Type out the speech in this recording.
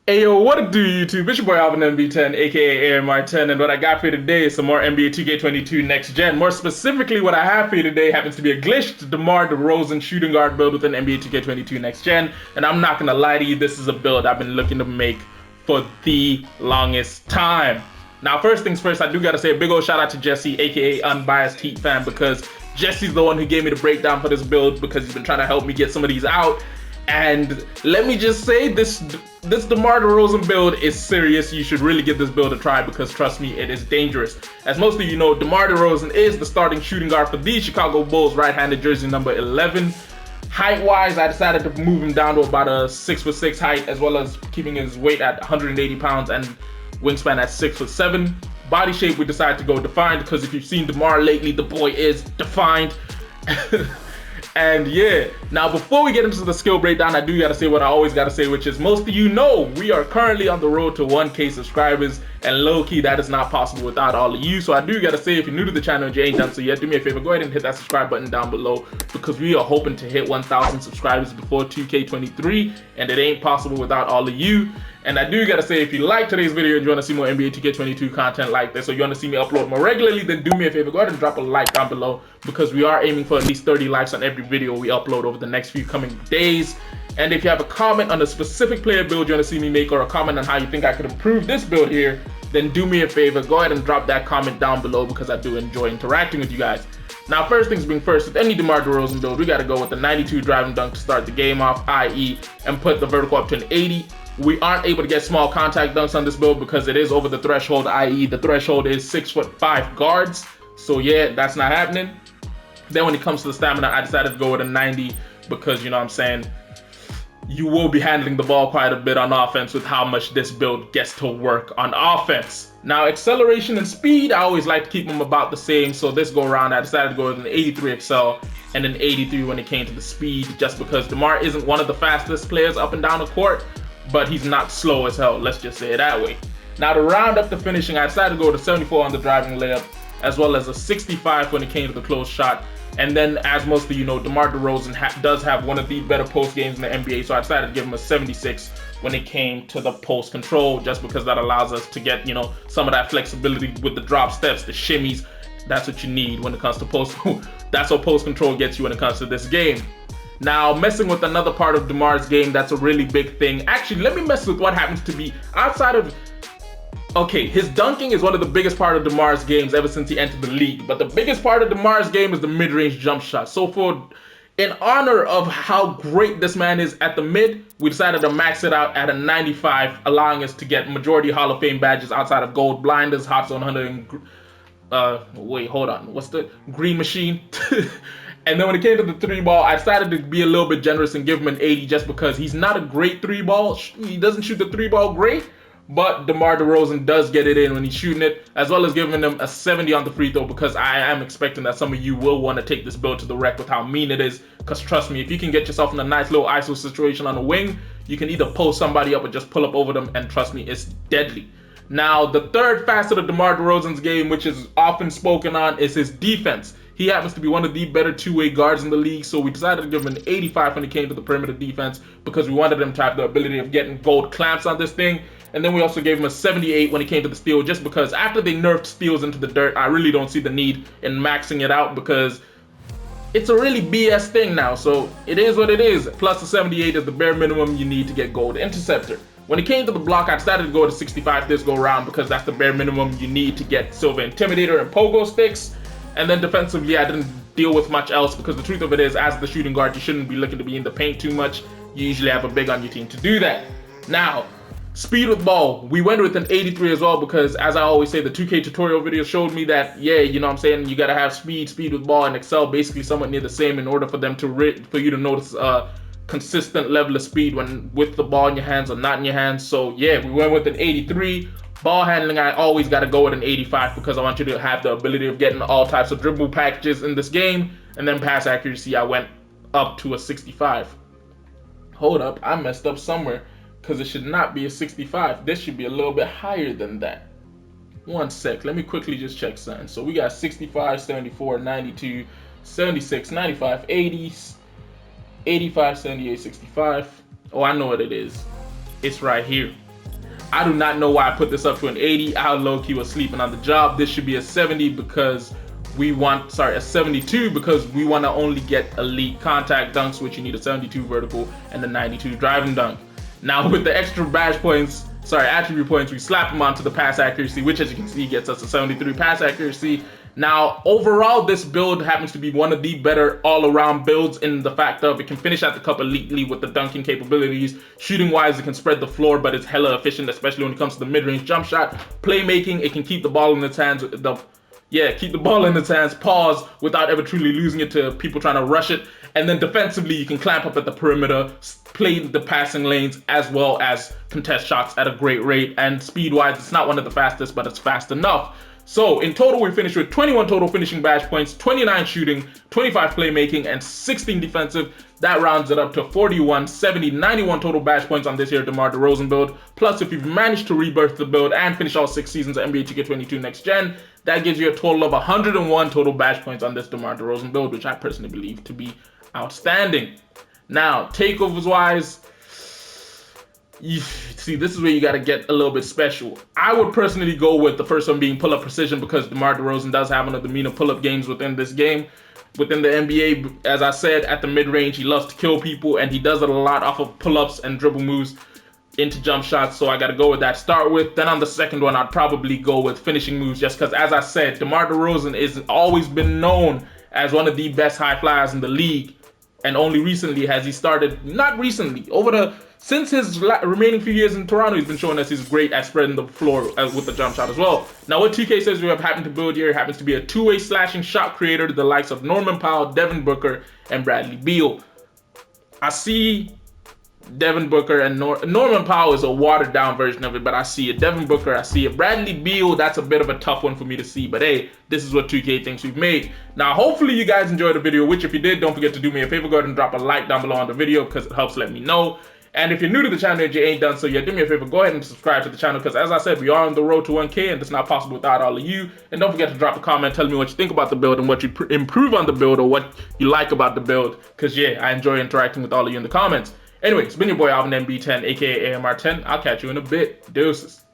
Hey yo, what it do YouTube? It's your boy Alvin MB10, aka AMR10, and what I got for you today is some more NBA 2K22 Next Gen. More specifically, what I have for you today happens to be a glitched Demar Derozan shooting guard build within NBA 2K22 Next Gen. And I'm not gonna lie to you, this is a build I've been looking to make for the longest time. Now, first things first, I do gotta say a big old shout out to Jesse, aka Unbiased Heat Fan, because Jesse's the one who gave me the breakdown for this build because he's been trying to help me get some of these out. And let me just say, this Demar Derozan build is serious. You should really give this build a try because trust me, it is dangerous. As most of you know, Demar Derozan is the starting shooting guard for the Chicago Bulls, right-handed jersey number 11. Height-wise, I decided to move him down to about a 6'6" height, as well as keeping his weight at 180 pounds and wingspan at 6'7". Body shape, we decided to go defined because if you've seen Demar lately, the boy is defined. And yeah, now before we get into the skill breakdown, I do gotta say what I always gotta say, which is most of you know we are currently on the road to 1K subscribers, and low-key that is not possible without all of you. So I do gotta say, if you're new to the channel and you ain't done so yet, do me a favor, go ahead and hit that subscribe button down below because we are hoping to hit 1,000 subscribers before 2K23, and it ain't possible without all of you. And I do gotta say, if you like today's video and you wanna see more NBA 2K22 content like this, or you wanna see me upload more regularly, then do me a favor, go ahead and drop a like down below because we are aiming for at least 30 likes on every video we upload over the next few coming days. And if you have a comment on a specific player build you wanna see me make, or a comment on how you think I could improve this build here, then do me a favor, go ahead and drop that comment down below because I do enjoy interacting with you guys. Now, first things being first, with any Demar Derozan build, we gotta go with the 92 driving dunk to start the game off, i.e. and put the vertical up to an 80. We aren't able to get small contact dunks on this build because it is over the threshold, i.e. the threshold is 6'5" guards. So yeah, that's not happening. Then when it comes to the stamina, I decided to go with a 90 because, you know what I'm saying, you will be handling the ball quite a bit on offense with how much this build gets to work on offense. Now, acceleration and speed, I always like to keep them about the same. So this go around, I decided to go with an 83 Excel and an 83 when it came to the speed, just because Demar isn't one of the fastest players up and down the court, but he's not slow as hell, let's just say it that way. Now, to round up the finishing, I decided to go to 74 on the driving layup, as well as a 65 when it came to the close shot. And then, as most of you know, Demar Derozan does have one of the better post games in the NBA, so I decided to give him a 76 when it came to the post control, just because that allows us to get, you know, some of that flexibility with the drop steps, the shimmies. That's what you need when it comes to post. That's what post control gets you when it comes to this game. Now, messing with another part of Demar's game, that's a really big thing. Actually, let me mess with what happens to be outside of... Okay, his dunking is one of the biggest part of Demar's games ever since he entered the league. But the biggest part of Demar's game is the mid-range jump shot. So in honor of how great this man is at the mid, we decided to max it out at a 95, allowing us to get majority Hall of Fame badges outside of Gold Blinders, Hot Zone 100, and... wait, hold on. What's the... Green Machine? And then when it came to the three ball, I decided to be a little bit generous and give him an 80 just because he's not a great three ball. He doesn't shoot the three ball great, but Demar Derozan does get it in when he's shooting it, as well as giving him a 70 on the free throw because I am expecting that some of you will want to take this build to the wreck with how mean it is. Because trust me, if you can get yourself in a nice little ISO situation on the wing, you can either post somebody up or just pull up over them, and trust me, it's deadly. Now, the third facet of Demar Derozan's game, which is often spoken on, is his defense. He happens to be one of the better two-way guards in the league, so we decided to give him an 85 when it came to the perimeter defense because we wanted him to have the ability of getting gold clamps on this thing. And then we also gave him a 78 when it came to the steal, just because after they nerfed steals into the dirt, I really don't see the need in maxing it out because it's a really BS thing now. So it is what it is. Plus the 78 is the bare minimum you need to get gold interceptor. When it came to the block, I decided to go to 65 this go around because that's the bare minimum you need to get Silver Intimidator and Pogo Sticks. And then defensively, I didn't deal with much else because the truth of it is, as the shooting guard, you shouldn't be looking to be in the paint too much. You usually have a big on your team to do that. Now, speed with ball. We went with an 83 as well because, as I always say, the 2K tutorial video showed me that, yeah, you know what I'm saying, you got to have speed with ball, and Excel basically somewhat near the same in order for them to for you to notice consistent level of speed when with the ball in your hands or not in your hands. So yeah, we went with an 83. Ball handling, I always got to go with an 85 because I want you to have the ability of getting all types of dribble packages in this game. And then pass accuracy, I went up to a 65. Hold up, I messed up somewhere because it should not be a 65. This should be a little bit higher than that. One sec, let me quickly just check something. So we got 65, 74, 92, 76, 95, 80, 85, 78, 65. Oh, I know what it is. It's right here. I do not know why I put this up to an 80. I low-key was sleeping on the job. This should be a 70 because a 72 because we want to only get elite contact dunks, which you need a 72 vertical and a 92 driving dunk. Now with the extra attribute points, we slap them onto the pass accuracy, which as you can see gets us a 73 pass accuracy. Now overall, this build happens to be one of the better all-around builds in the fact of it can finish at the cup elitely with the dunking capabilities. Shooting wise, it can spread the floor, but it's hella efficient, especially when it comes to the mid-range jump shot. Playmaking, it can keep the ball in its hands, keep the ball in its hands, pause, without ever truly losing it to people trying to rush it. And then defensively, you can clamp up at the perimeter, play the passing lanes, as well as contest shots at a great rate. And speed-wise, it's not one of the fastest, but it's fast enough. So in total, we finished with 21 total finishing badge points, 29 shooting, 25 playmaking, and 16 defensive. That rounds it up to 41, 70, 91 total badge points on this here Demar Derozan build. Plus, if you've managed to rebirth the build and finish all 6 seasons of NBA 2K22 Next Gen, that gives you a total of 101 total badge points on this Demar Derozan build, which I personally believe to be outstanding. Now, takeovers-wise, you see, this is where you got to get a little bit special. I would personally go with the first one being pull-up precision because DeMar DeRozan does have one of the meaner pull-up games within this game. Within the NBA, as I said, at the mid-range, he loves to kill people, and he does it a lot off of pull-ups and dribble moves into jump shots, so I got to go with that to start with. Then on the second one, I'd probably go with finishing moves just because, as I said, DeMar DeRozan is always been known as one of the best high flyers in the league. And only recently has he started, not recently, since his remaining few years in Toronto, he's been showing us he's great at spreading the floor with the jump shot as well. Now what 2K says we have happened to build here happens to be a two-way slashing shot creator to the likes of Norman Powell, Devin Booker, and Bradley Beal. I see Devin Booker and Norman Powell is a watered down version of it, but I see it. Devin Booker, I see it. Bradley Beal, that's a bit of a tough one for me to see, but hey, this is what 2K thinks we've made. Now, hopefully you guys enjoyed the video, which if you did, don't forget to do me a favor, go ahead and drop a like down below on the video because it helps let me know. And if you're new to the channel and you ain't done so yet, do me a favor, go ahead and subscribe to the channel because as I said, we are on the road to 1K and it's not possible without all of you. And don't forget to drop a comment telling me what you think about the build and what you improve on the build or what you like about the build because yeah, I enjoy interacting with all of you in the comments. Anyway, it's been your boy Alvin MB10, aka AMR10. I'll catch you in a bit. Deuces.